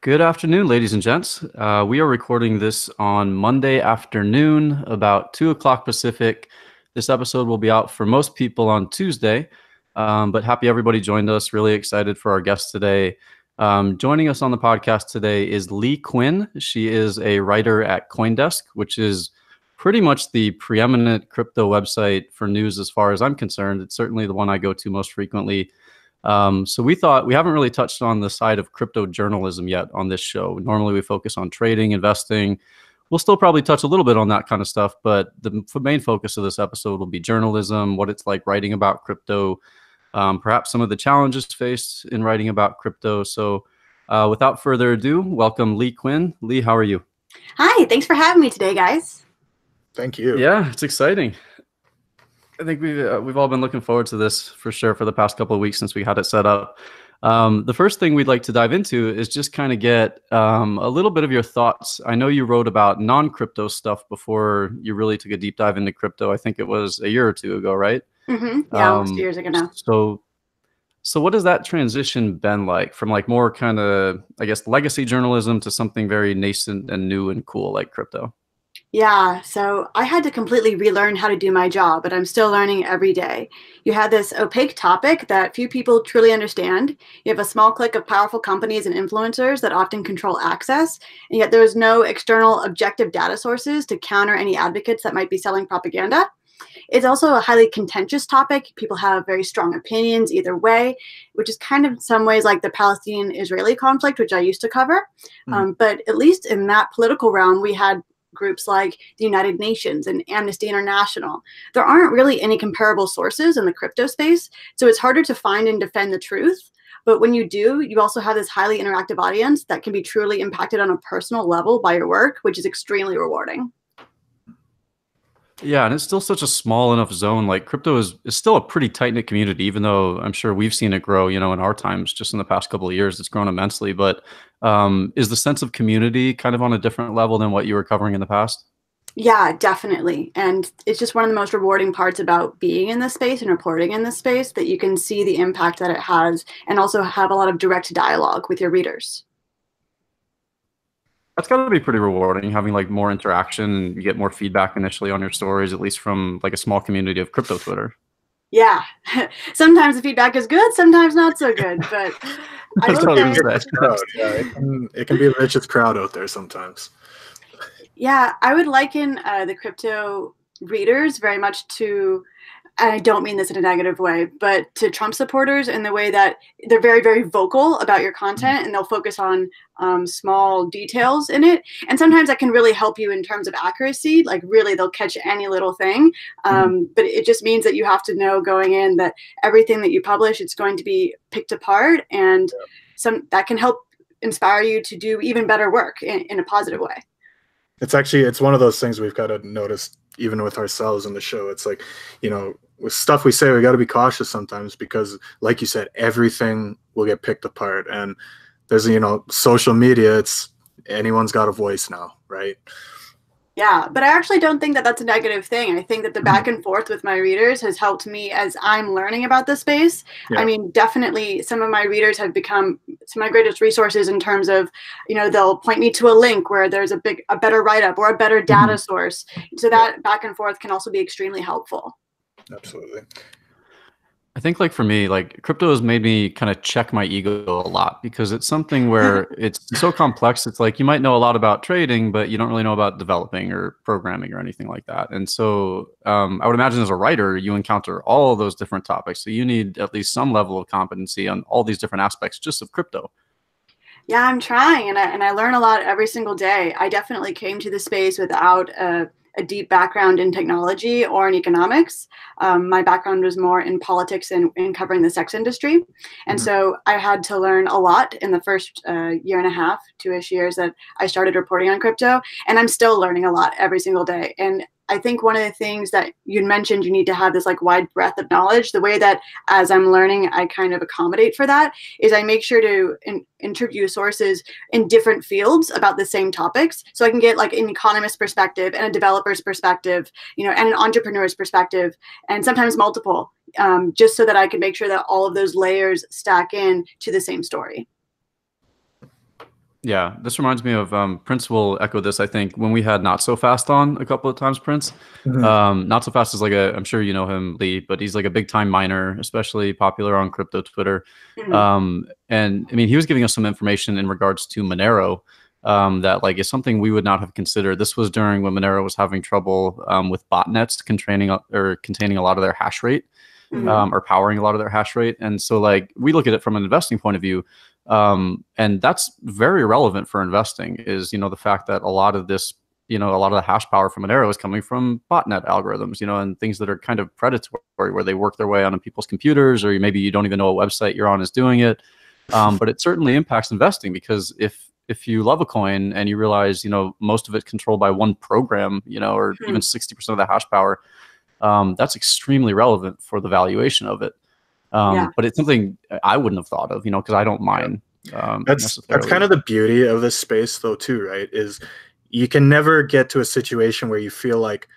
Good afternoon, ladies and gents. We are recording this on Monday afternoon, about 2 o'clock Pacific. This episode will be out for most people on Tuesday, but happy everybody joined us. Really excited for our guest today. Joining us on the podcast today is Leigh Cuen. She is a writer at CoinDesk, which is pretty much the preeminent crypto website for news as far as I'm concerned. It's certainly the one I go to most frequently. So we thought we haven't really touched on the side of crypto journalism yet on this show. Normally we focus on trading, investing. We'll still probably touch a little bit on that kind of stuff, but the main focus of this episode will be journalism, what it's like writing about crypto, perhaps some of the challenges faced in writing about crypto. So without further ado, welcome Leigh Cuen. Leigh, how are you? Hi, thanks for having me today, guys. Thank you. Yeah, it's exciting. I think we've all been looking forward to this for sure for the past couple of weeks since we had it set up. The first thing we'd like to dive into is just kind of get a little bit of your thoughts. I know you wrote about non-crypto stuff before you really took a deep dive into crypto. I think it was a year or two ago, right? Mm-hmm. Yeah, almost 2 years ago now. So what has that transition been like from like more kind of, I guess, legacy journalism to something very nascent and new and cool like crypto? Yeah, so I had to completely relearn how to do my job, but I'm still learning every day. You have this opaque topic that few people truly understand. You have a small clique of powerful companies and influencers that often control access, and yet there is no external objective data sources to counter any advocates that might be selling propaganda. It's also a highly contentious topic. People have very strong opinions either way, which is kind of in some ways like the Palestinian-Israeli conflict, which I used to cover. But at least in that political realm, we had groups like the United Nations and Amnesty International. There aren't really any comparable sources in the crypto space, so it's harder to find and defend the truth. But when you do, you also have this highly interactive audience that can be truly impacted on a personal level by your work, which is extremely rewarding. Yeah, and it's still such a small enough zone. Like crypto is still a pretty tight-knit community, even though I'm sure we've seen it grow, in our times, just in the past couple of years, it's grown immensely. But is the sense of community kind of on a different level than what you were covering in the past? Yeah, definitely. And it's just one of the most rewarding parts about being in this space and reporting in this space, that you can see the impact that it has and also have a lot of direct dialogue with your readers. That's got to be pretty rewarding, having like more interaction and you get more feedback initially on your stories, at least from like a small community of crypto Twitter. Yeah, sometimes the feedback is good, sometimes not so good, but I will say, it can be the richest crowd out there sometimes. Yeah, I would liken the crypto readers very much to, and I don't mean this in a negative way, but to Trump supporters in the way that they're very, very vocal about your content and they'll focus on small details in it. And sometimes that can really help you in terms of accuracy. Like really, they'll catch any little thing. But it just means that you have to know going in that everything that you publish, it's going to be picked apart, and that can help inspire you to do even better work in a positive way. It's one of those things we've got to notice even with ourselves in the show. It's like, with stuff we say, we got to be cautious sometimes because, like you said, everything will get picked apart. And there's, social media, it's anyone's got a voice now, right? Yeah, but I actually don't think that that's a negative thing. I think that the back and forth with my readers has helped me as I'm learning about the space. Yeah. I mean, definitely some of my readers have become some of my greatest resources in terms of, they'll point me to a link where there's a better write-up or a better data source. So that back and forth can also be extremely helpful. Absolutely. I think like for me, like crypto has made me kind of check my ego a lot because it's something where it's so complex. It's like you might know a lot about trading, but you don't really know about developing or programming or anything like that. And so I would imagine as a writer, you encounter all of those different topics. So you need at least some level of competency on all these different aspects just of crypto. Yeah, I'm trying, and I learn a lot every single day. I definitely came to the space without a deep background in technology or in economics. My background was more in politics and in covering the sex industry. And so I had to learn a lot in the first year and a half, 2-ish years that I started reporting on crypto. And I'm still learning a lot every single day. And I think one of the things that you mentioned, you need to have this like wide breadth of knowledge. The way that as I'm learning, I kind of accommodate for that is I make sure to interview sources in different fields about the same topics. So I can get like an economist perspective and a developer's perspective, and an entrepreneur's perspective, and sometimes multiple, just so that I can make sure that all of those layers stack in to the same story. Yeah, this reminds me of Prince will echo this. I think when we had Not So Fast on a couple of times, Prince. Mhm. Not So Fast is like I'm sure you know him, Lee, but he's like a big time miner, especially popular on crypto Twitter. Mhm. And I mean, he was giving us some information in regards to Monero that like is something we would not have considered. This was during when Monero was having trouble with botnets containing a lot of their hash rate. Mhm. Or powering a lot of their hash rate. And so like we look at it from an investing point of view. And that's very relevant for investing is, the fact that a lot of this, a lot of the hash power from Monero is coming from botnet algorithms, and things that are kind of predatory where they work their way onto people's computers, or maybe you don't even know what website you're on is doing it. But it certainly impacts investing because if you love a coin and you realize, most of it's controlled by one program, or even 60% of the hash power, that's extremely relevant for the valuation of it. Yeah. But it's something I wouldn't have thought of, because I don't mine That's necessarily. kind of the beauty of this space, though, too, right? Is you can never get to a situation where you feel like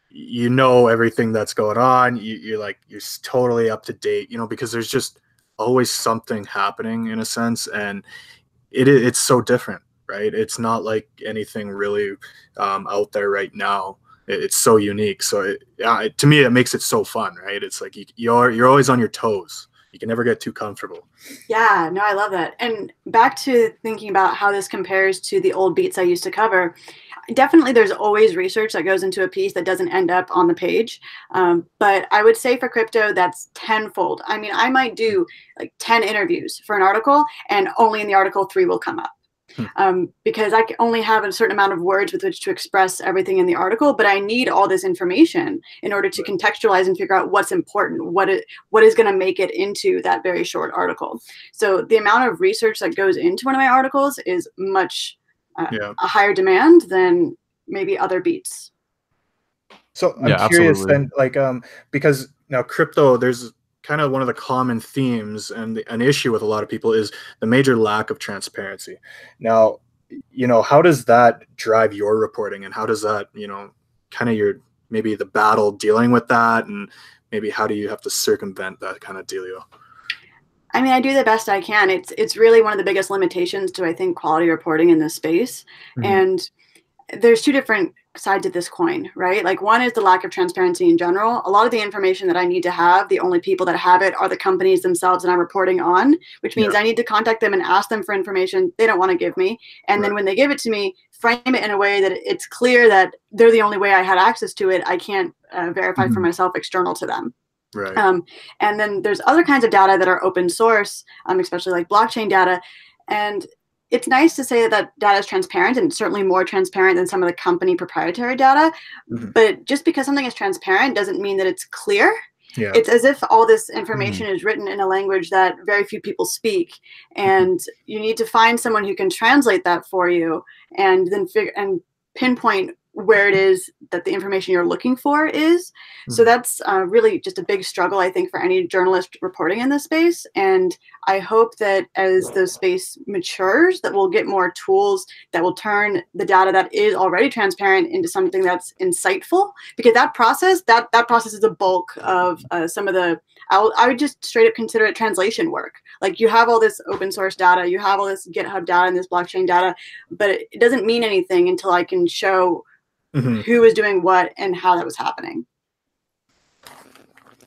you know everything that's going on. You're totally up to date, because there's just always something happening in a sense, and it's so different, right? It's not like anything really out there right now. It's so unique. So to me, it makes it so fun, right? It's like you're always on your toes. You can never get too comfortable. Yeah, no, I love that. And back to thinking about how this compares to the old beats I used to cover, definitely there's always research that goes into a piece that doesn't end up on the page. But I would say for crypto, that's tenfold. I mean, I might do like 10 interviews for an article, and only in the article 3 will come up. Because I only have a certain amount of words with which to express everything in the article, but I need all this information in order to contextualize and figure out what's important, what is going to make it into that very short article. So the amount of research that goes into one of my articles is much a higher demand than maybe other beats. So I'm curious then, like, because now crypto, there's kind of one of the common themes and an issue with a lot of people is the major lack of transparency. Now, how does that drive your reporting, and how does that, kind of maybe the battle dealing with that, and maybe how do you have to circumvent that kind of dealio? I mean, I do the best I can. It's really one of the biggest limitations to, I think, quality reporting in this space. Mm-hmm. And there's two different sides of this coin, right? Like one is the lack of transparency in general. A lot of the information that I need to have, the only people that have it are the companies themselves that I'm reporting on, which means I need to contact them and ask them for information they don't want to give me. And then when they give it to me, frame it in a way that it's clear that they're the only way I had access to it. I can't verify for myself external to them. Right. And then there's other kinds of data that are open source, especially like blockchain data. And it's nice to say that data is transparent, and certainly more transparent than some of the company proprietary data. Mm-hmm. But just because something is transparent doesn't mean that it's clear. Yeah. It's as if all this information is written in a language that very few people speak, and you need to find someone who can translate that for you, and then pinpoint where it is that the information you're looking for is. So that's really just a big struggle, I think, for any journalist reporting in this space. And I hope that as the space matures, that we'll get more tools that will turn the data that is already transparent into something that's insightful. Because that process is the bulk of some of the, I would just straight up consider it translation work. Like you have all this open source data, you have all this GitHub data and this blockchain data, but it doesn't mean anything until I can show who was doing what and how that was happening.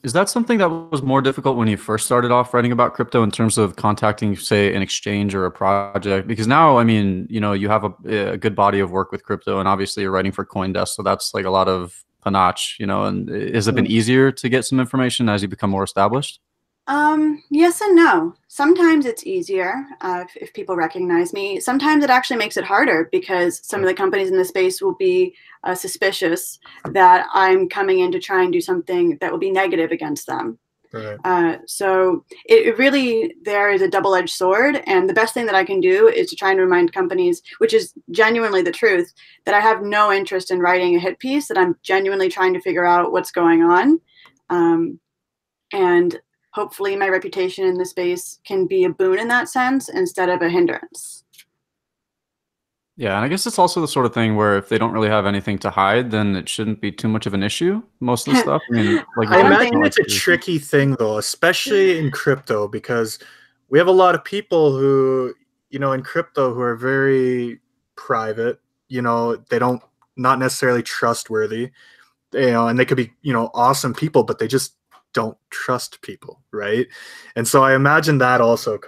Is that something that was more difficult when you first started off writing about crypto in terms of contacting, say, an exchange or a project? Because now, I mean, you have a good body of work with crypto, and obviously you're writing for CoinDesk, so that's like a lot of panache, and has it been easier to get some information as you become more established? Yes and no. Sometimes it's easier if people recognize me. Sometimes it actually makes it harder because some of the companies in the space will be suspicious that I'm coming in to try and do something that will be negative against them. Right. So it really, there is a double-edged sword, and the best thing that I can do is to try and remind companies, which is genuinely the truth, that I have no interest in writing a hit piece, that I'm genuinely trying to figure out what's going on. And hopefully my reputation in the space can be a boon in that sense instead of a hindrance. Yeah, and I guess it's also the sort of thing where if they don't really have anything to hide, then it shouldn't be too much of an issue, most of the stuff. I mean, like I imagine it's a tricky thing, though, especially in crypto, because we have a lot of people who, in crypto who are very private. They don't not necessarily trustworthy. And they could be, awesome people, but they just don't trust people, right? And so I imagine that also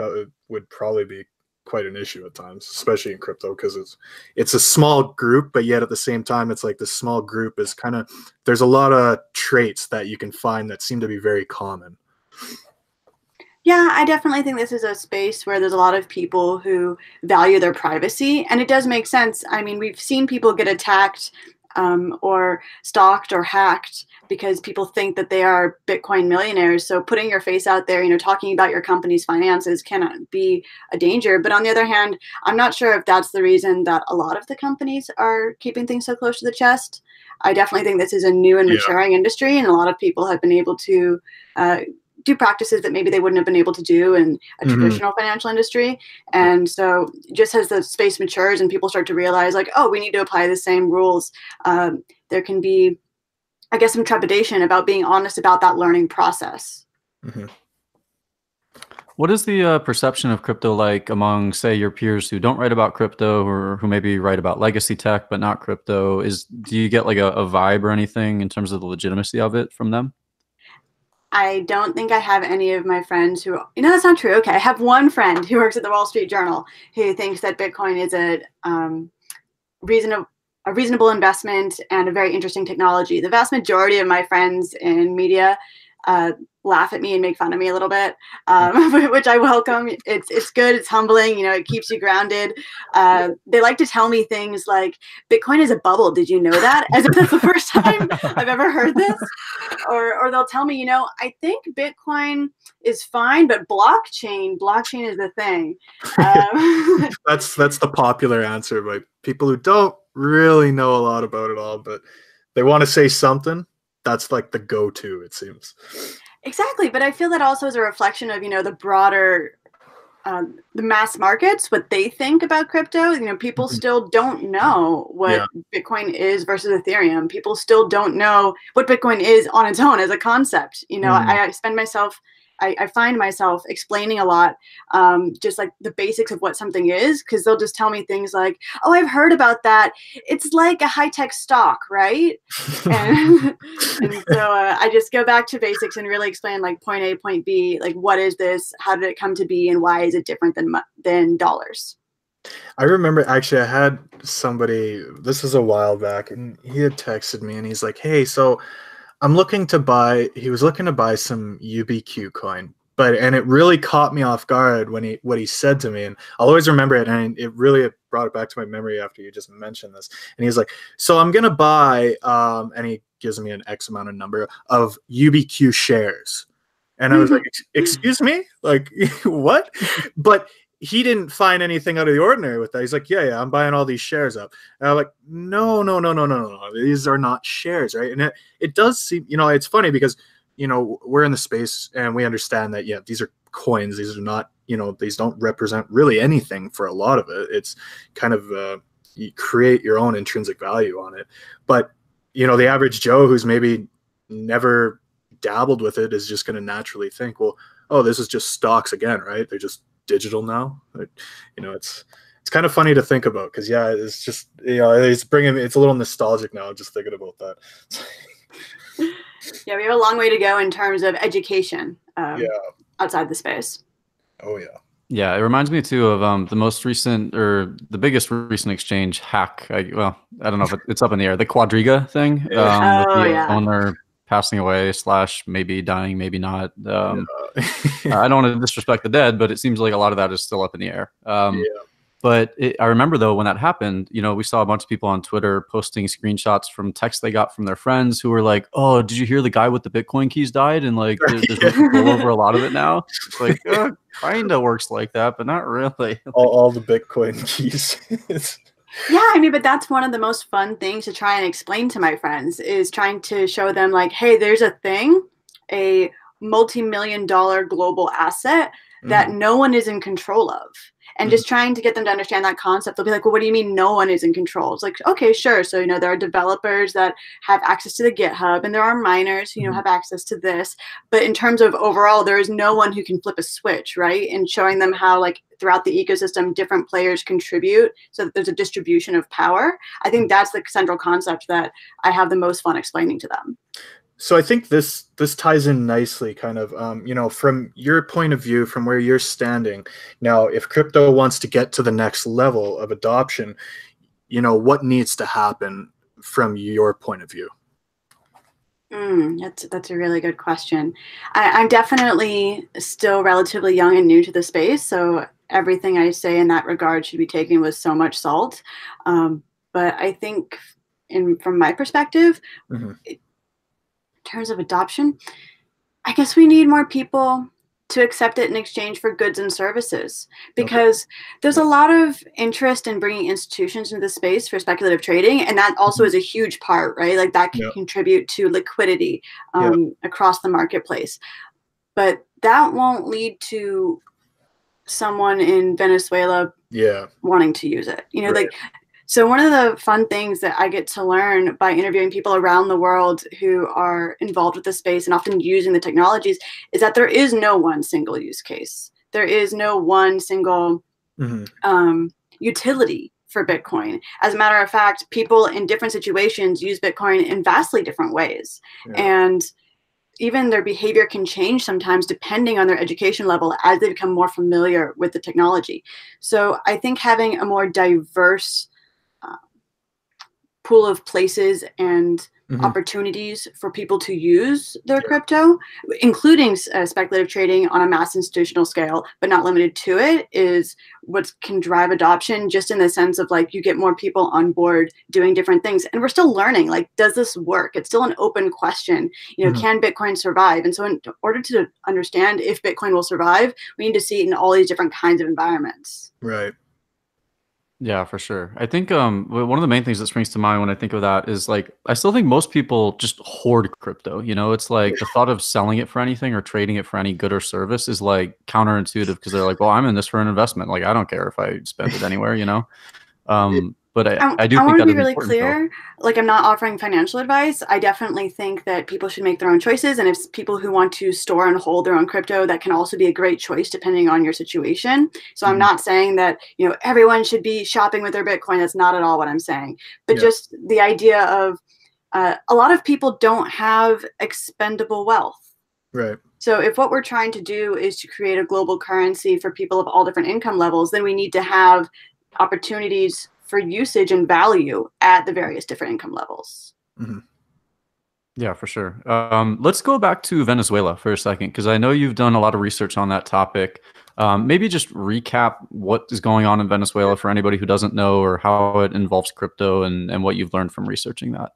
would probably be quite an issue at times, especially in crypto, because it's a small group, but yet at the same time, it's like the small group is kind of, there's a lot of traits that you can find that seem to be very common. Yeah, I definitely think this is a space where there's a lot of people who value their privacy, and it does make sense. I mean, we've seen people get attacked or stalked or hacked because people think that they are Bitcoin millionaires. So putting your face out there, talking about your company's finances can be a danger. But on the other hand, I'm not sure if that's the reason that a lot of the companies are keeping things so close to the chest. I definitely think this is a new and maturing industry, and a lot of people have been able to do practices that maybe they wouldn't have been able to do in a traditional financial industry. And so just as the space matures and people start to realize like, oh, we need to apply the same rules, there can be, I guess, some trepidation about being honest about that learning process. What is the perception of crypto like among, say, your peers who don't write about crypto or who maybe write about legacy tech but not crypto? Do you get like a vibe or anything in terms of the legitimacy of it from them? I don't think I have any of my friends who, that's not true. Okay, I have one friend who works at the Wall Street Journal who thinks that Bitcoin is a reasonable investment and a very interesting technology. The vast majority of my friends in media laugh at me and make fun of me a little bit, which I welcome. It's good. It's humbling. It keeps you grounded. They like to tell me things like, Bitcoin is a bubble. Did you know that? As if that's the first time I've ever heard this. Or they'll tell me, I think Bitcoin is fine, but blockchain is the thing. That's the popular answer by people who don't really know a lot about it all, but they want to say something. That's like the go-to, it seems. Exactly. But I feel that also is a reflection of, the broader, the mass markets, what they think about crypto. People still don't know what Bitcoin is versus Ethereum. People still don't know what Bitcoin is on its own as a concept. I find myself explaining a lot, just like the basics of what something is, because they'll just tell me things like, oh, I've heard about that. It's like a high-tech stock, right? and so I just go back to basics and really explain like point A, point B, like what is this? How did it come to be? And why is it different than dollars? I remember actually I had somebody, this was a while back, and he had texted me and he's like, hey, so he was looking to buy some UBQ coin, and it really caught me off guard when what he said to me, and I'll always remember it, and it really brought it back to my memory after you just mentioned this. And he's like, so I'm gonna buy, and he gives me an X amount of number of UBQ shares, and I was like, excuse me, like what? But he didn't find anything out of the ordinary with that. He's like, yeah, I'm buying all these shares up. And I'm like, no. These are not shares, right? And it does seem, it's funny because, we're in the space and we understand that, these are coins. These are not, these don't represent really anything for a lot of it. It's kind of, you create your own intrinsic value on it. But, the average Joe who's maybe never dabbled with it is just going to naturally think, well, oh, this is just stocks again, right? They're just digital now. It's kind of funny to think about because it's just it's a little nostalgic now just thinking about that. We have a long way to go in terms of education outside the space. Oh yeah, it reminds me too of the most recent or the biggest recent exchange hack. I don't know if it's up in the air, the Quadriga thing with the owner passing away / maybe dying, maybe not. I don't want to disrespect the dead, but it seems like a lot of that is still up in the air. But I remember though when that happened, we saw a bunch of people on Twitter posting screenshots from texts they got from their friends who were like, "Oh, did you hear the guy with the Bitcoin keys died?" And like, there's no control over a lot of it now. It's like, kind of works like that, but not really. all the Bitcoin keys. Yeah, but that's one of the most fun things to try and explain to my friends is trying to show them like, hey, there's a thing, a multi-million-dollar global asset that no one is in control of. And just trying to get them to understand that concept. They'll be like, well, what do you mean no one is in control? It's like, okay, sure. So, there are developers that have access to the GitHub, and there are miners who have access to this. But in terms of overall, there is no one who can flip a switch, right? And showing them how, like, throughout the ecosystem, different players contribute so that there's a distribution of power. I think that's the central concept that I have the most fun explaining to them. So I think this ties in nicely, kind of, from your point of view, from where you're standing. Now, if crypto wants to get to the next level of adoption, what needs to happen from your point of view? That's a really good question. I'm definitely still relatively young and new to the space, so everything I say in that regard should be taken with so much salt. But I think, from my perspective, in terms of adoption, I guess we need more people to accept it in exchange for goods and services, because there's a lot of interest in bringing institutions into the space for speculative trading, and that also is a huge part, right? Like, that can contribute to liquidity across the marketplace. But that won't lead to someone in Venezuela wanting to use it. So one of the fun things that I get to learn by interviewing people around the world who are involved with the space and often using the technologies is that there is no one single use case. There is no one single utility for Bitcoin. As a matter of fact, people in different situations use Bitcoin in vastly different ways. And even their behavior can change sometimes depending on their education level as they become more familiar with the technology. So I think having a more diverse pool of places and opportunities for people to use their crypto, including speculative trading on a mass institutional scale, but not limited to it, is what can drive adoption, just in the sense of, like, you get more people on board doing different things. And we're still learning, like, does this work? It's still an open question. Can Bitcoin survive? And so in order to understand if Bitcoin will survive, we need to see it in all these different kinds of environments. Right. Yeah, for sure. I think one of the main things that springs to mind when I think of that is, like, I still think most people just hoard crypto. It's like the thought of selling it for anything or trading it for any good or service is, like, counterintuitive, because they're like, well, I'm in this for an investment. Like, I don't care if I spend it anywhere, But I do think want to that be is really important, clear. Like, I'm not offering financial advice. I definitely think that people should make their own choices. And if people who want to store and hold their own crypto, that can also be a great choice depending on your situation. So I'm not saying that, everyone should be shopping with their Bitcoin. That's not at all what I'm saying. But just the idea of a lot of people don't have expendable wealth. Right. So if what we're trying to do is to create a global currency for people of all different income levels, then we need to have opportunities for usage and value at the various different income levels. Yeah, for sure. Let's go back to Venezuela for a second, because I know you've done a lot of research on that topic. Maybe just recap what is going on in Venezuela for anybody who doesn't know, or how it involves crypto and what you've learned from researching that.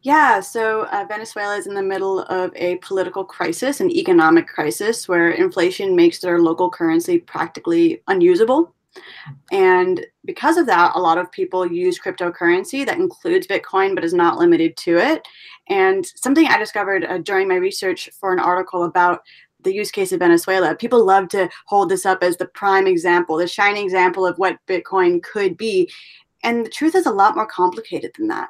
Yeah, so Venezuela is in the middle of a political crisis, an economic crisis, where inflation makes their local currency practically unusable. And because of that, a lot of people use cryptocurrency that includes Bitcoin, but is not limited to it. And something I discovered during my research for an article about the use case of Venezuela, people love to hold this up as the prime example, the shining example of what Bitcoin could be. And the truth is a lot more complicated than that.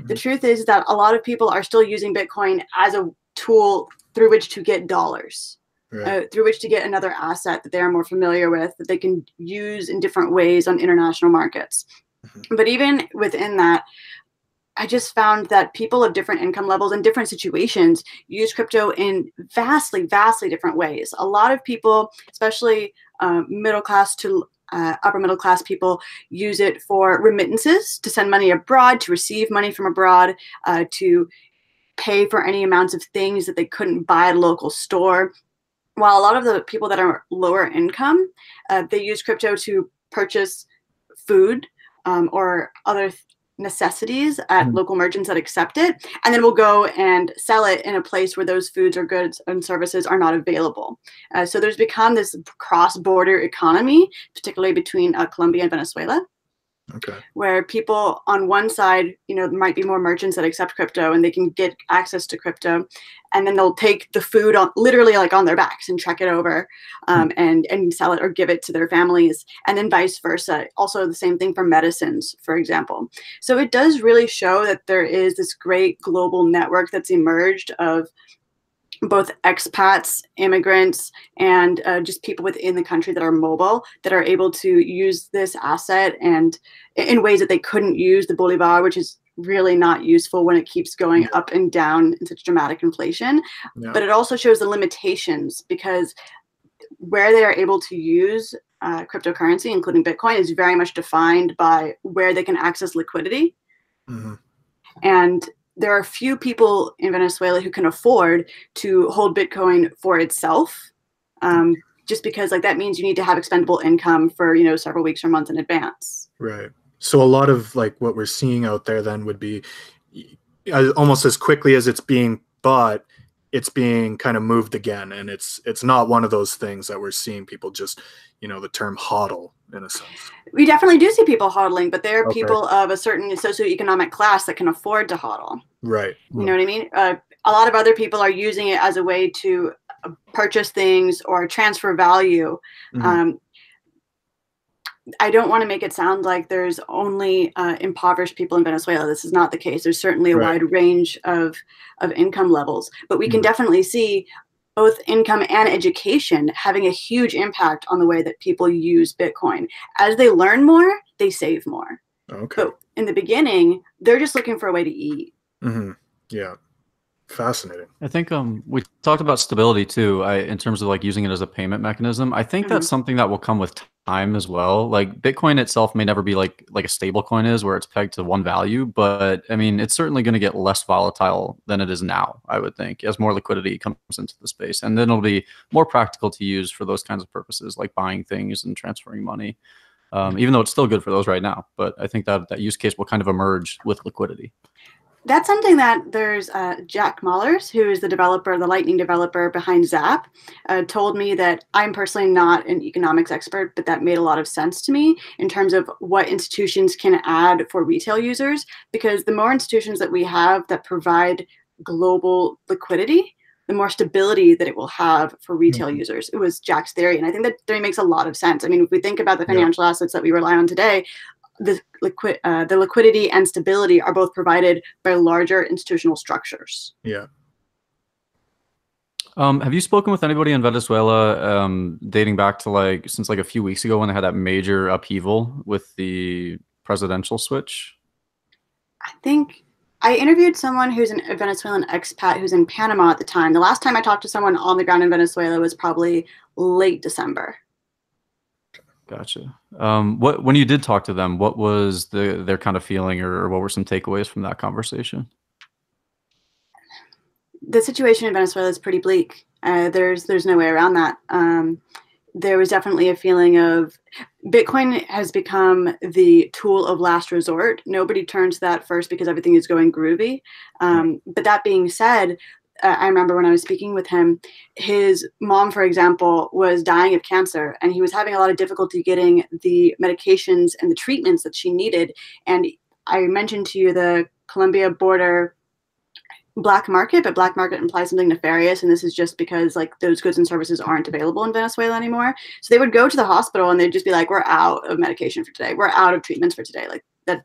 The truth is that a lot of people are still using Bitcoin as a tool through which to get dollars. Through which to get another asset that they are more familiar with, that they can use in different ways on international markets. But even within that, I just found that people of different income levels and different situations use crypto in vastly, vastly different ways. A lot of people, especially middle class to upper middle class people, use it for remittances, to send money abroad, to receive money from abroad, to pay for any amounts of things that they couldn't buy at a local store. While a lot of the people that are lower income, they use crypto to purchase food or other necessities at local merchants that accept it, and then we'll go and sell it in a place where those foods or goods and services are not available. So there's become this cross-border economy, particularly between Colombia and Venezuela. Okay. Where people on one side, there might be more merchants that accept crypto and they can get access to crypto, and then they'll take the food on literally like on their backs and trek it over and sell it or give it to their families, and then vice versa. Also the same thing for medicines, for example. So it does really show that there is this great global network that's emerged of both expats, immigrants, and just people within the country that are mobile, that are able to use this asset and in ways that they couldn't use the Bolivar, which is really not useful when it keeps going up and down in such dramatic inflation. Yeah. But it also shows the limitations, because where they are able to use cryptocurrency, including Bitcoin, is very much defined by where they can access liquidity. Mm-hmm. And there are few people in Venezuela who can afford to hold Bitcoin for itself, just because like that means you need to have expendable income for several weeks or months in advance. Right. So a lot of like what we're seeing out there then would be almost as quickly as it's being bought, it's being kind of moved again, and it's not one of those things that we're seeing people just the term hodl in a sense. We definitely do see people hodling, but there are people of a certain socioeconomic class that can afford to hodl. Right. You know what I mean? A lot of other people are using it as a way to purchase things or transfer value. Mm-hmm. I don't want to make it sound like there's only impoverished people in Venezuela. This is not the case. There's certainly a wide range of income levels, but we can definitely see both income and education having a huge impact on the way that people use Bitcoin. As they learn more, they save more. Okay. But in the beginning, they're just looking for a way to eat. Mm-hmm. Yeah. Fascinating. I think we talked about stability too, in terms of like using it as a payment mechanism. I think that's something that will come with time as well. Like Bitcoin itself may never be like a stable coin is, where it's pegged to one value, but I mean, it's certainly going to get less volatile than it is now, I would think, as more liquidity comes into the space. And then it'll be more practical to use for those kinds of purposes, like buying things and transferring money, even though it's still good for those right now. But I think that use case will kind of emerge with liquidity. That's something that there's Jack Mallers, who is the Lightning developer behind Zap, told me that I'm personally not an economics expert, but that made a lot of sense to me in terms of what institutions can add for retail users, because the more institutions that we have that provide global liquidity, the more stability that it will have for retail users. It was Jack's theory, and I think that theory makes a lot of sense. I mean, if we think about the financial assets that we rely on today, the liquidity and stability are both provided by larger institutional structures. Yeah. Have you spoken with anybody in Venezuela dating back to since a few weeks ago when they had that major upheaval with the presidential switch? I think I interviewed someone who's a Venezuelan expat who's in Panama at the time. The last time I talked to someone on the ground in Venezuela was probably late December. Gotcha. When you did talk to them, what was their kind of feeling, or what were some takeaways from that conversation? The situation in Venezuela is pretty bleak. There's no way around that. There was definitely a feeling of Bitcoin has become the tool of last resort. Nobody turns to that first because everything is going groovy. But that being said, I remember when I was speaking with him, his mom, for example, was dying of cancer, and he was having a lot of difficulty getting the medications and the treatments that she needed. And I mentioned to you the Colombia border black market, but black market implies something nefarious, and this is just because those goods and services aren't available in Venezuela anymore. So they would go to the hospital and they'd just be like, we're out of medication for today. We're out of treatments for today.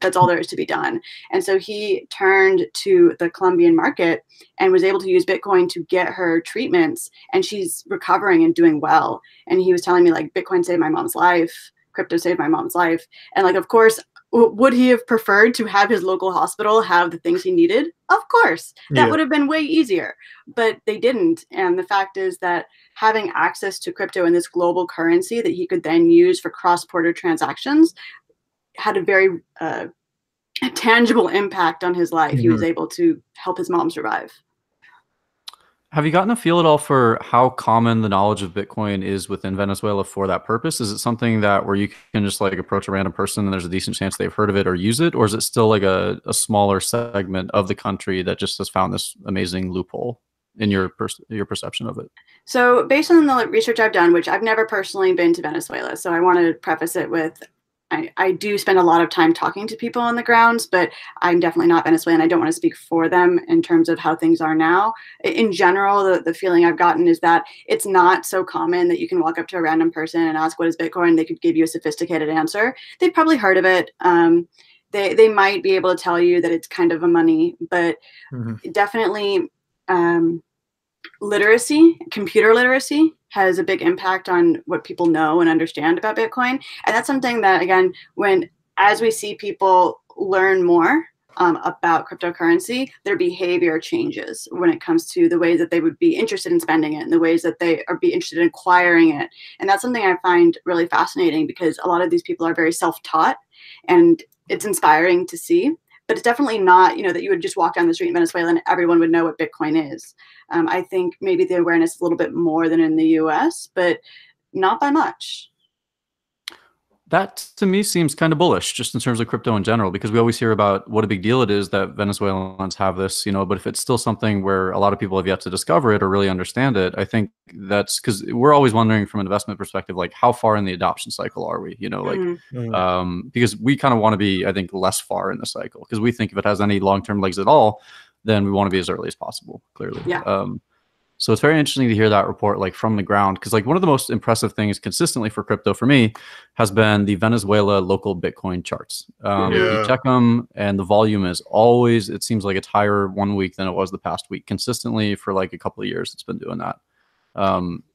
That's all there is to be done. And so he turned to the Colombian market and was able to use Bitcoin to get her treatments, and she's recovering and doing well. And he was telling me Bitcoin saved my mom's life, crypto saved my mom's life. And of course, would he have preferred to have his local hospital have the things he needed? Of course, that would have been way easier, but they didn't. And the fact is that having access to crypto in this global currency that he could then use for cross-border transactions had a very tangible impact on his life. He was able to help his mom survive. Have you gotten a feel at all for how common the knowledge of Bitcoin is within Venezuela for that purpose? Is it something where you can just approach a random person and there's a decent chance they've heard of it or use it? Or is it still a smaller segment of the country that just has found this amazing loophole in your perception of it? So based on the research I've done, which I've never personally been to Venezuela, so I want to preface it with, I do spend a lot of time talking to people on the grounds, but I'm definitely not Venezuelan. I don't want to speak for them in terms of how things are now. In general, the feeling I've gotten is that it's not so common that you can walk up to a random person and ask, what is Bitcoin? They could give you a sophisticated answer. They've probably heard of it. They might be able to tell you that it's kind of a money, but definitely literacy, computer literacy, has a big impact on what people know and understand about Bitcoin. And that's something that, again, as we see people learn more about cryptocurrency, their behavior changes when it comes to the ways that they would be interested in spending it and the ways that they are be interested in acquiring it. And that's something I find really fascinating, because a lot of these people are very self-taught, and it's inspiring to see. But it's definitely not, that you would just walk down the street in Venezuela and everyone would know what Bitcoin is. I think maybe the awareness is a little bit more than in the US, but not by much. That to me seems kind of bullish, just in terms of crypto in general, because we always hear about what a big deal it is that Venezuelans have this, but if it's still something where a lot of people have yet to discover it or really understand it, I think that's because we're always wondering from an investment perspective, like how far in the adoption cycle are we, because we kind of want to be, I think, less far in the cycle, because we think if it has any long-term legs at all, then we want to be as early as possible, clearly. Yeah. So it's very interesting to hear that report, like from the ground, because like one of the most impressive things consistently for crypto for me has been the Venezuela local Bitcoin charts. You check them and the volume is always, it seems like it's higher one week than it was the past week, consistently for like a couple of years. It's been doing that.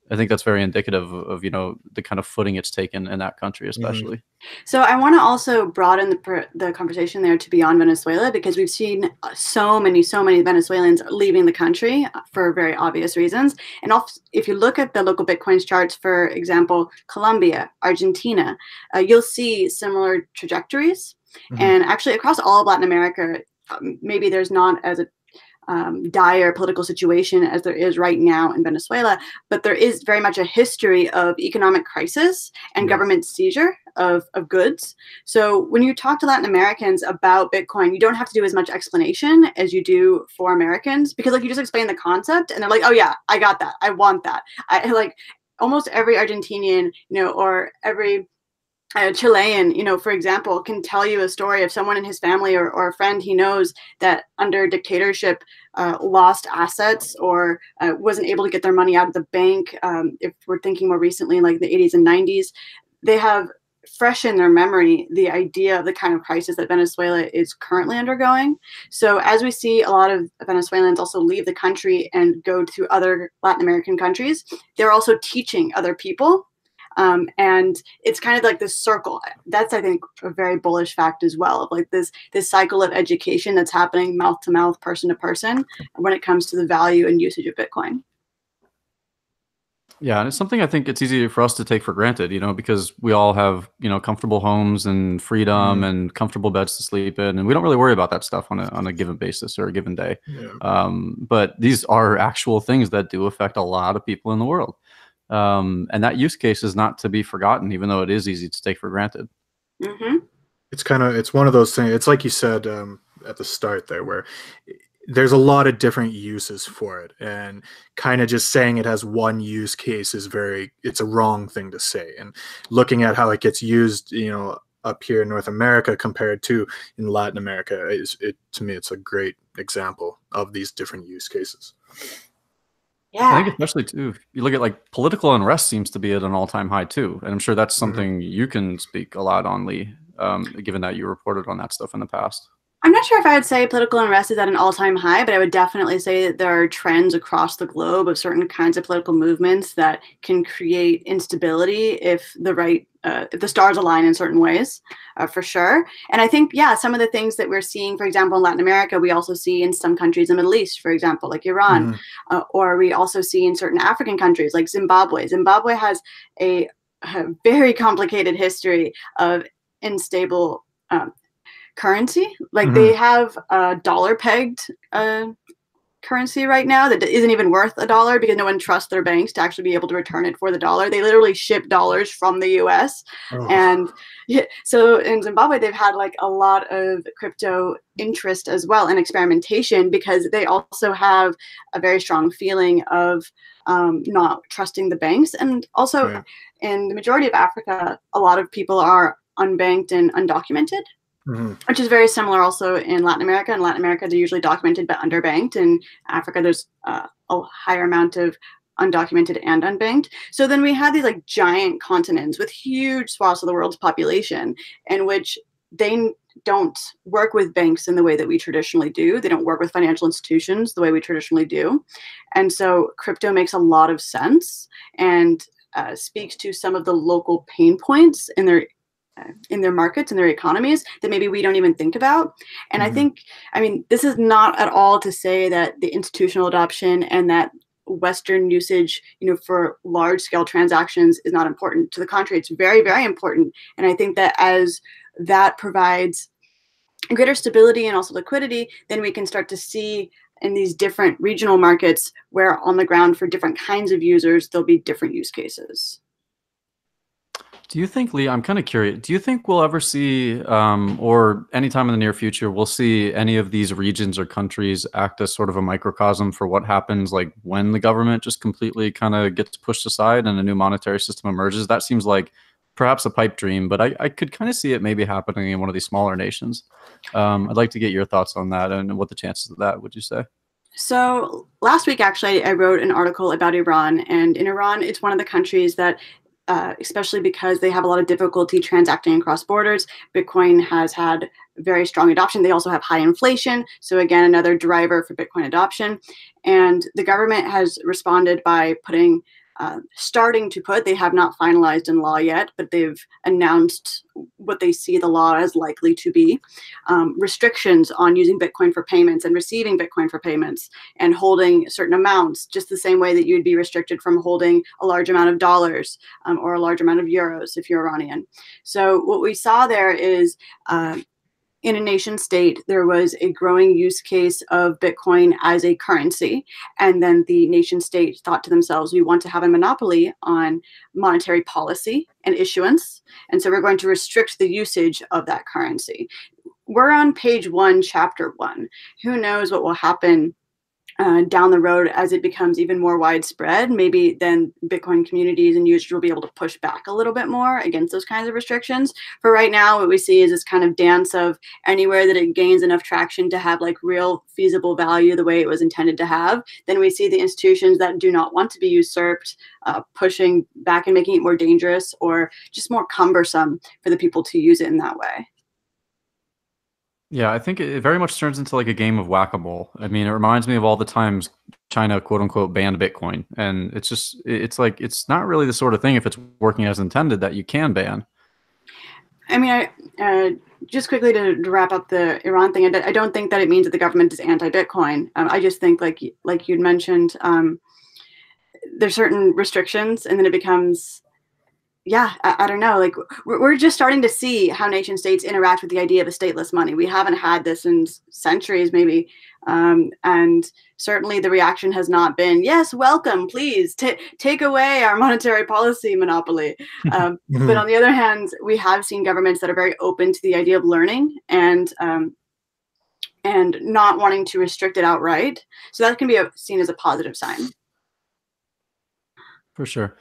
I think that's very indicative of the kind of footing it's taken in that country, especially. So I want to also broaden the conversation there to beyond Venezuela, because we've seen so many Venezuelans leaving the country for very obvious reasons. And also, if you look at the local Bitcoin charts, for example, Colombia, Argentina, you'll see similar trajectories. And actually across all of Latin America, maybe there's not as a dire political situation as there is right now in Venezuela, but there is very much a history of economic crisis and government seizure of goods. So when you talk to Latin Americans about Bitcoin, you don't have to do as much explanation as you do for Americans, because like you just explain the concept and they're like, oh yeah, I got that. I want that. I like almost every Argentinian, or every Chilean, for example, can tell you a story of someone in his family or a friend he knows that under dictatorship lost assets or wasn't able to get their money out of the bank. If we're thinking more recently, like the 80s and 90s, they have fresh in their memory the idea of the kind of crisis that Venezuela is currently undergoing. So as we see a lot of Venezuelans also leave the country and go to other Latin American countries, they're also teaching other people. And it's kind of like this circle. That's, I think, a very bullish fact as well, of like this cycle of education that's happening mouth to mouth, person to person, when it comes to the value and usage of Bitcoin. Yeah, and it's something I think it's easy for us to take for granted, because we all have, comfortable homes and freedom and comfortable beds to sleep in, and we don't really worry about that stuff on a given basis or a given day. Yeah. But these are actual things that do affect a lot of people in the world. And that use case is not to be forgotten, even though it is easy to take for granted. It's one of those things. It's like you said at the start there, where there's a lot of different uses for it, and kind of just saying it has one use case it's a wrong thing to say. And looking at how it gets used, up here in North America compared to in Latin America, to me, it's a great example of these different use cases. Yeah. I think especially too, if you look at like political unrest seems to be at an all-time high too. And I'm sure that's something you can speak a lot on, Leigh, given that you reported on that stuff in the past. I'm not sure if I would say political unrest is at an all-time high, but I would definitely say that there are trends across the globe of certain kinds of political movements that can create instability if the stars align in certain ways, for sure. And I think, some of the things that we're seeing, for example, in Latin America, we also see in some countries in the Middle East, for example, like Iran, or we also see in certain African countries like Zimbabwe. Zimbabwe has a very complicated history of unstable currency. Like they have a dollar pegged currency right now that isn't even worth $1 because no one trusts their banks to actually be able to return it for the dollar. They literally ship dollars from the US. And so in Zimbabwe, they've had like a lot of crypto interest as well and experimentation, because they also have a very strong feeling of not trusting the banks. And also in the majority of Africa, a lot of people are unbanked and undocumented, which is very similar also in Latin America. In Latin America, they're usually documented but underbanked. In Africa, there's a higher amount of undocumented and unbanked. So then we have these like giant continents with huge swaths of the world's population in which they don't work with banks in the way that we traditionally do. They don't work with financial institutions the way we traditionally do. And so crypto makes a lot of sense and speaks to some of the local pain points in their markets and their economies that maybe we don't even think about. And I think, I mean, this is not at all to say that the institutional adoption and that Western usage, for large scale transactions is not important. To the contrary, it's very, very important. And I think that as that provides greater stability and also liquidity, then we can start to see in these different regional markets where on the ground for different kinds of users, there'll be different use cases. Do you think, Leigh, I'm kind of curious, do you think we'll ever see, or anytime in the near future, we'll see any of these regions or countries act as sort of a microcosm for what happens like when the government just completely kind of gets pushed aside and a new monetary system emerges? That seems like perhaps a pipe dream, but I could kind of see it maybe happening in one of these smaller nations. I'd like to get your thoughts on that and what the chances of that, would you say? So last week, actually, I wrote an article about Iran. And in Iran, it's one of the countries that especially because they have a lot of difficulty transacting across borders, Bitcoin has had very strong adoption. They also have high inflation. So again, another driver for Bitcoin adoption. And the government has responded by starting to put, they have not finalized in law yet, but they've announced what they see the law as likely to be, restrictions on using Bitcoin for payments and receiving Bitcoin for payments and holding certain amounts, just the same way that you'd be restricted from holding a large amount of dollars or a large amount of euros if you're Iranian. So what we saw there is in a nation state, there was a growing use case of Bitcoin as a currency. And then the nation state thought to themselves, we want to have a monopoly on monetary policy and issuance. And so we're going to restrict the usage of that currency. We're on page 1, chapter 1. Who knows what will happen down the road as it becomes even more widespread? Maybe then Bitcoin communities and users will be able to push back a little bit more against those kinds of restrictions. For right now, what we see is this kind of dance of anywhere that it gains enough traction to have like real feasible value the way it was intended to have. Then we see the institutions that do not want to be usurped pushing back and making it more dangerous or just more cumbersome for the people to use it in that way. Yeah, I think it very much turns into like a game of whack-a-mole. I mean, it reminds me of all the times China, quote unquote, banned Bitcoin. And it's like, it's not really the sort of thing, if it's working as intended, that you can ban. I mean, just quickly to wrap up the Iran thing, I don't think that it means that the government is anti-Bitcoin. I just think like you'd mentioned, there's certain restrictions and then it becomes, yeah, I don't know. Like we're just starting to see how nation states interact with the idea of a stateless money. We haven't had this in centuries, maybe. And certainly the reaction has not been, yes, welcome, please take away our monetary policy monopoly. But on the other hand, we have seen governments that are very open to the idea of learning and not wanting to restrict it outright. So that can be seen as a positive sign. For sure.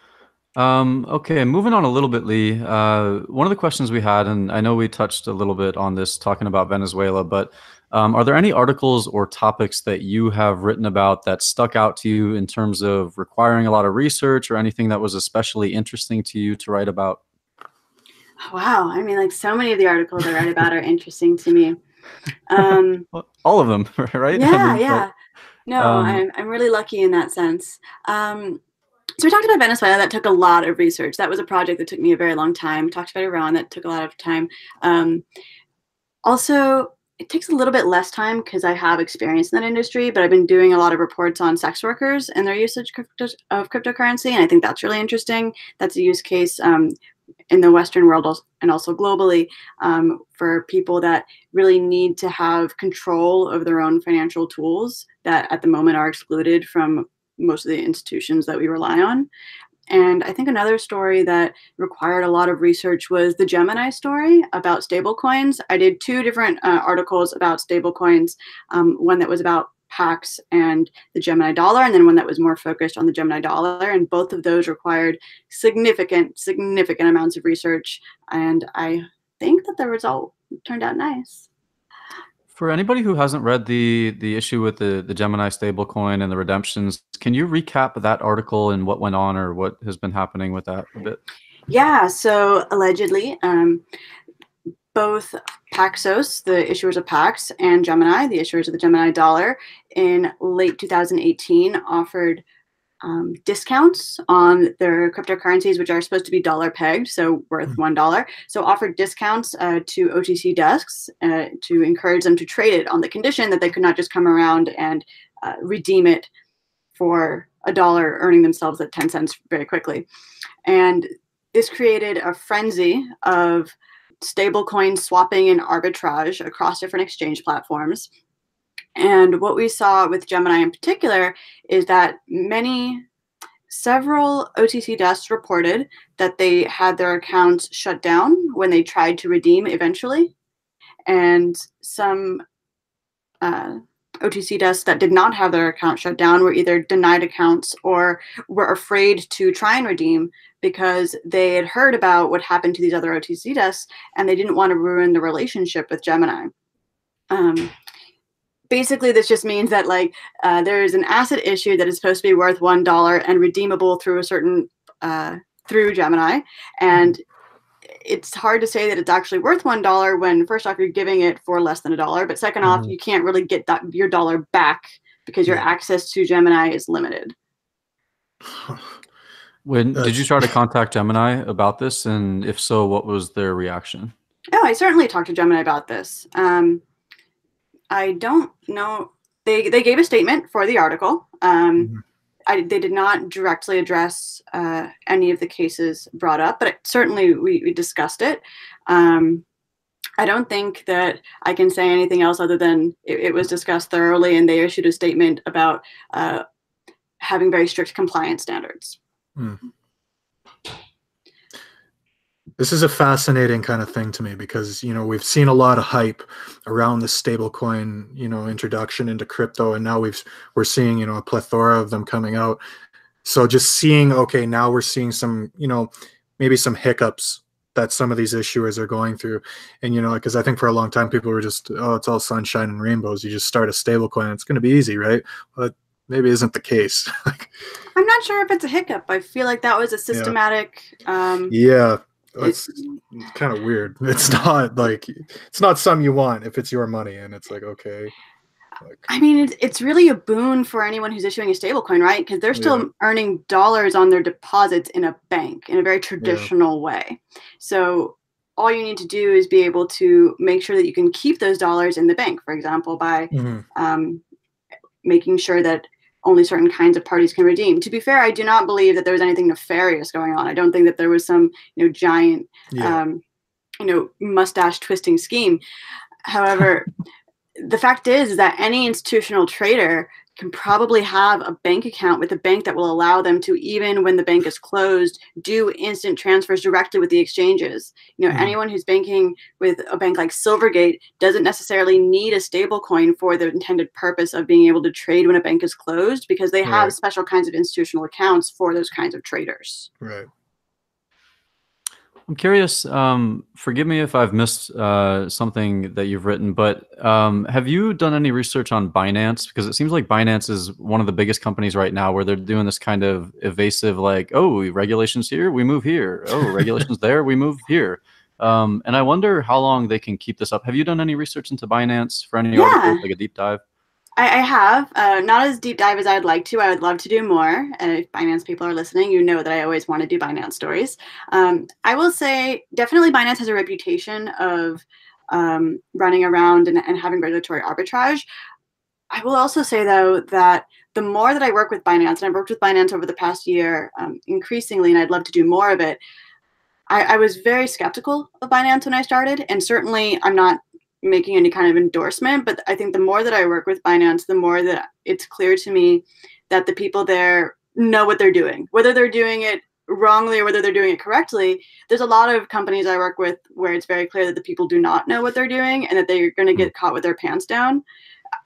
Okay, moving on a little bit, Leigh. One of the questions we had, and I know we touched a little bit on this talking about Venezuela, but are there any articles or topics that you have written about that stuck out to you in terms of requiring a lot of research or anything that was especially interesting to you to write about? Wow. I mean, like so many of the articles I write about are interesting to me. All of them, right? Yeah, I mean, yeah. No, I'm really lucky in that sense. So we talked about Venezuela. That took a lot of research. That was a project that took me a very long time. We talked about Iran. That took a lot of time. Also, it takes a little bit less time because I have experience in that industry, but I've been doing a lot of reports on sex workers and their usage of cryptocurrency, and I think that's really interesting. That's a use case in the Western world and also globally for people that really need to have control of their own financial tools that at the moment are excluded from most of the institutions that we rely on. And I think another story that required a lot of research was the Gemini story about stablecoins. I did 2 different articles about stablecoins, one that was about Pax and the Gemini dollar, and then one that was more focused on the Gemini dollar. And both of those required significant amounts of research. And I think that the result turned out nice. For anybody who hasn't read the issue with the Gemini stablecoin and the redemptions, can you recap that article and what went on or what has been happening with that a bit? Yeah, so allegedly, both Paxos, the issuers of Pax, and Gemini, the issuers of the Gemini dollar, in late 2018 offered discounts on their cryptocurrencies, which are supposed to be dollar pegged, so worth $1. So offered discounts to OTC desks to encourage them to trade it on the condition that they could not just come around and redeem it for $1, earning themselves at 10 cents very quickly. And this created a frenzy of stablecoin swapping and arbitrage across different exchange platforms. And what we saw with Gemini in particular is that several OTC desks reported that they had their accounts shut down when they tried to redeem eventually. And some OTC desks that did not have their account shut down were either denied accounts or were afraid to try and redeem because they had heard about what happened to these other OTC desks and they didn't want to ruin the relationship with Gemini. Basically, this just means that there is an asset issue that is supposed to be worth $1 and redeemable through a certain through Gemini, and it's hard to say that it's actually worth $1 when first off you're giving it for less than $1, but second off you can't really get your dollar back because your access to Gemini is limited. Did you try to contact Gemini about this, and if so, what was their reaction? Oh, I certainly talked to Gemini about this. I don't know. They gave a statement for the article. They did not directly address any of the cases brought up, but certainly we discussed it. I don't think that I can say anything else other than it was discussed thoroughly, and they issued a statement about having very strict compliance standards. This is a fascinating kind of thing to me because, we've seen a lot of hype around the stablecoin, introduction into crypto. And now we're seeing, a plethora of them coming out. So just seeing, okay, now we're seeing some, maybe some hiccups that some of these issuers are going through. And, because I think for a long time, people were just, oh, it's all sunshine and rainbows. You just start a stablecoin. It's going to be easy, right? But maybe isn't the case. I'm not sure if it's a hiccup. I feel like that was a systematic. Yeah. It's kind of weird. It's not something you want if it's your money, and it's okay. I mean, it's really a boon for anyone who's issuing a stablecoin, right? Because they're still earning dollars on their deposits in a bank in a very traditional way. So all you need to do is be able to make sure that you can keep those dollars in the bank, for example, by making sure that only certain kinds of parties can redeem. To be fair, I do not believe that there was anything nefarious going on. I don't think that there was some, giant, mustache twisting scheme. However, the fact is that any institutional trader can probably have a bank account with a bank that will allow them to, even when the bank is closed, do instant transfers directly with the exchanges. Anyone who's banking with a bank like Silvergate doesn't necessarily need a stable coin for the intended purpose of being able to trade when a bank is closed, because they have special kinds of institutional accounts for those kinds of traders. Right. I'm curious, forgive me if I've missed something that you've written, but have you done any research on Binance? Because it seems like Binance is one of the biggest companies right now where they're doing this kind of evasive, oh, regulations here, we move here. Oh, regulations there, we move here. And I wonder how long they can keep this up. Have you done any research into Binance for any articles, like a deep dive? I have, not as deep dive as I'd like to. I would love to do more. If Binance people are listening, you know that I always want to do Binance stories. I will say definitely Binance has a reputation of running around and having regulatory arbitrage. I will also say, though, that the more that I work with Binance, and I've worked with Binance over the past year increasingly, and I'd love to do more of it, I was very skeptical of Binance when I started, and certainly I'm not making any kind of endorsement, but I think the more that I work with Binance, the more that it's clear to me that the people there know what they're doing, whether they're doing it wrongly or whether they're doing it correctly. There's a lot of companies I work with where it's very clear that the people do not know what they're doing and that they're going to get caught with their pants down.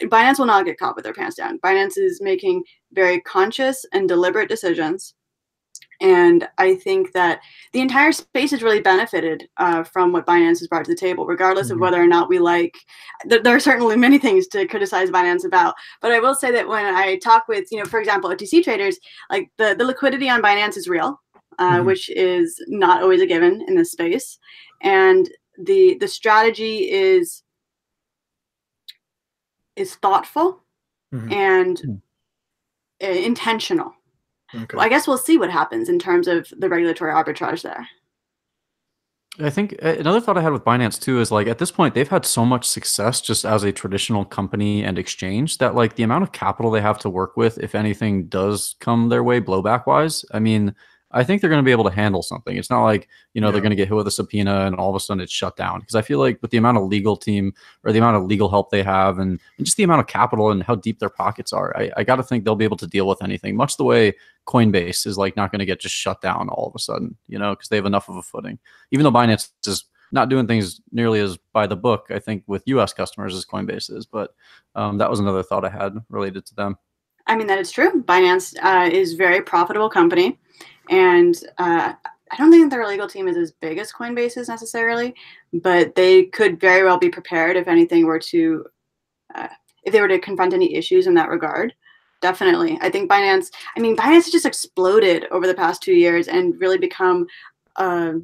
Binance will not get caught with their pants down. Binance is making very conscious and deliberate decisions. And I think that the entire space has really benefited from what Binance has brought to the table, regardless of whether or not we like. There are certainly many things to criticize Binance about, but I will say that when I talk with, for example, OTC traders, like the liquidity on Binance is real, which is not always a given in this space, and the strategy is thoughtful and intentional. Okay. Well, I guess we'll see what happens in terms of the regulatory arbitrage there. I think another thought I had with Binance too is like at this point they've had so much success just as a traditional company and exchange that like the amount of capital they have to work with, if anything does come their way blowback wise, I mean, I think they're going to be able to handle something. It's not like, they're going to get hit with a subpoena and all of a sudden it's shut down. Because I feel like with the amount of legal team or the amount of legal help they have and just the amount of capital and how deep their pockets are, I got to think they'll be able to deal with anything, much the way Coinbase is like not going to get just shut down all of a sudden, because they have enough of a footing. Even though Binance is not doing things nearly as by the book, I think, with US customers as Coinbase is. But that was another thought I had related to them. I mean, that is true. Binance is a very profitable company. And I don't think their legal team is as big as Coinbase is necessarily, but they could very well be prepared if anything were to, if they were to confront any issues in that regard. Definitely. I think Binance has just exploded over the past 2 years and really become a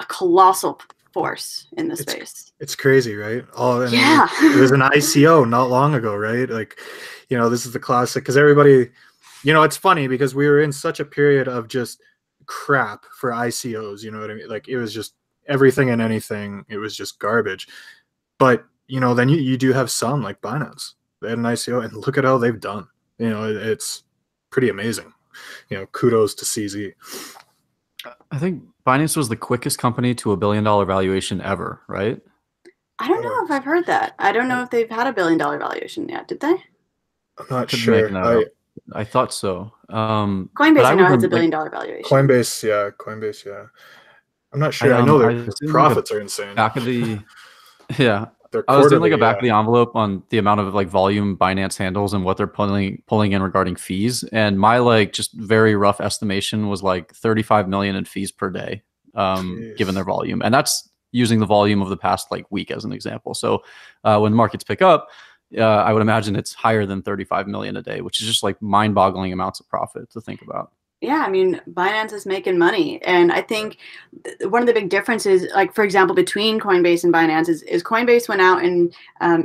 colossal force in the space. It's crazy, right? It was an ICO not long ago, right? Like, this is the classic because everybody... it's funny because we were in such a period of just crap for ICOs, you know what I mean? Like it was just everything and anything. It was just garbage. But, then you do have some like Binance. They had an ICO and look at how they've done. It's pretty amazing. Kudos to CZ. I think Binance was the quickest company to $1 billion valuation ever, right? I don't know if I've heard that. I don't know if they've had $1 billion valuation yet, did they? I'm not sure. I thought so. Coinbase, I know, has $1 billion valuation. Coinbase, yeah. I'm not sure. I know their profits are insane. Back of the, yeah. I was doing like a back of the envelope on the amount of like volume Binance handles and what they're pulling in regarding fees, and my like just very rough estimation was like 35 million in fees per day, given their volume, and that's using the volume of the past like week as an example. So when markets pick up. I would imagine it's higher than 35 million a day, which is just like mind-boggling amounts of profit to think about. Yeah, I mean, Binance is making money. And I think one of the big differences, like, for example, between Coinbase and Binance is Coinbase went out and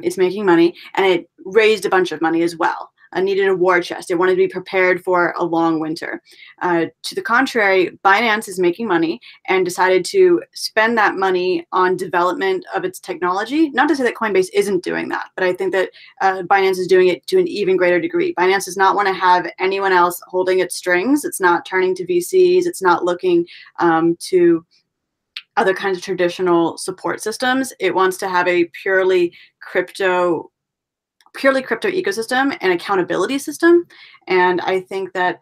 is making money, and it raised a bunch of money as well. Needed a war chest. It wanted to be prepared for a long winter. To the contrary, Binance is making money and decided to spend that money on development of its technology. Not to say that Coinbase isn't doing that, but I think that Binance is doing it to an even greater degree. Binance does not want to have anyone else holding its strings. It's not turning to VCs. It's not looking to other kinds of traditional support systems. It wants to have a purely crypto ecosystem and accountability system. And I think that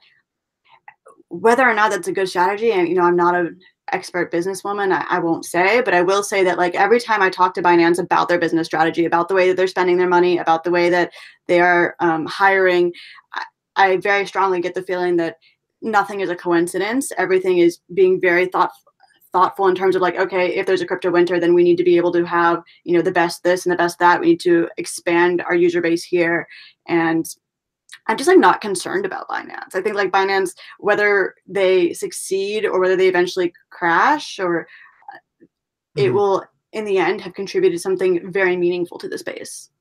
whether or not that's a good strategy, and I'm not an expert businesswoman, I won't say, but I will say that like every time I talk to Binance about their business strategy, about the way that they're spending their money, about the way that they are hiring, I very strongly get the feeling that nothing is a coincidence. Everything is being very thoughtful in terms of like, okay, if there's a crypto winter, then we need to be able to have, the best this and the best that. We need to expand our user base here. And I'm just like not concerned about Binance. I think like Binance, whether they succeed or whether they eventually crash, or it will in the end have contributed something very meaningful to the space.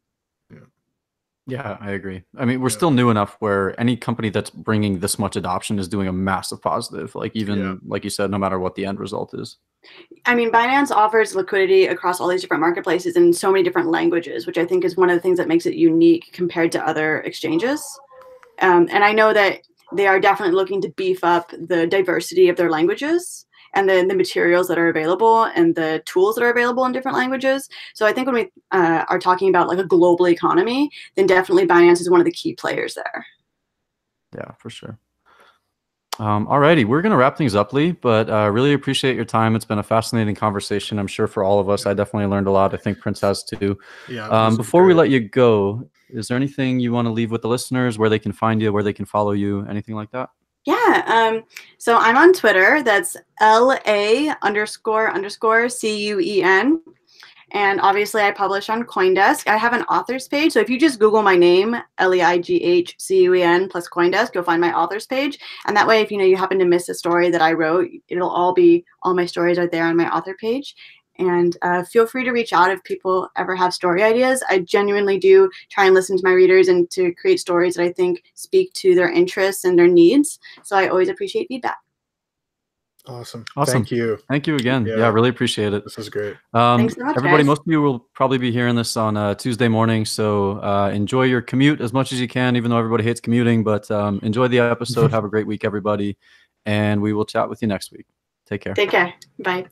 Yeah, I agree. I mean, we're still new enough where any company that's bringing this much adoption is doing a massive positive, like even like you said, no matter what the end result is. I mean, Binance offers liquidity across all these different marketplaces in so many different languages, which I think is one of the things that makes it unique compared to other exchanges. And I know that they are definitely looking to beef up the diversity of their languages and then the materials that are available and the tools that are available in different languages. So I think when we are talking about like a global economy, then definitely Binance is one of the key players there. Yeah, for sure. Alrighty, we're going to wrap things up, Leigh, but really appreciate your time. It's been a fascinating conversation. I'm sure for all of us, I definitely learned a lot. I think Prince has too. Yeah. Before we let you go, is there anything you want to leave with the listeners, where they can find you, where they can follow you, anything like that? Yeah. So I'm on Twitter. That's LA__CUEN. And obviously I publish on CoinDesk. I have an authors page. So if you just Google my name, LEIGHCUEN plus CoinDesk, you'll find my authors page. And that way, if you happen to miss a story that I wrote, all my stories are there on my author page. And feel free to reach out if people ever have story ideas. I genuinely do try and listen to my readers and to create stories that I think speak to their interests and their needs. So I always appreciate feedback. Awesome. Awesome. Thank you. Thank you again. Yeah, really appreciate it. This was great. Thanks so much, everybody, guys. most of you will probably be hearing this on Tuesday morning, so enjoy your commute as much as you can, even though everybody hates commuting, but enjoy the episode. Have a great week, everybody, and we will chat with you next week. Take care. Take care. Bye.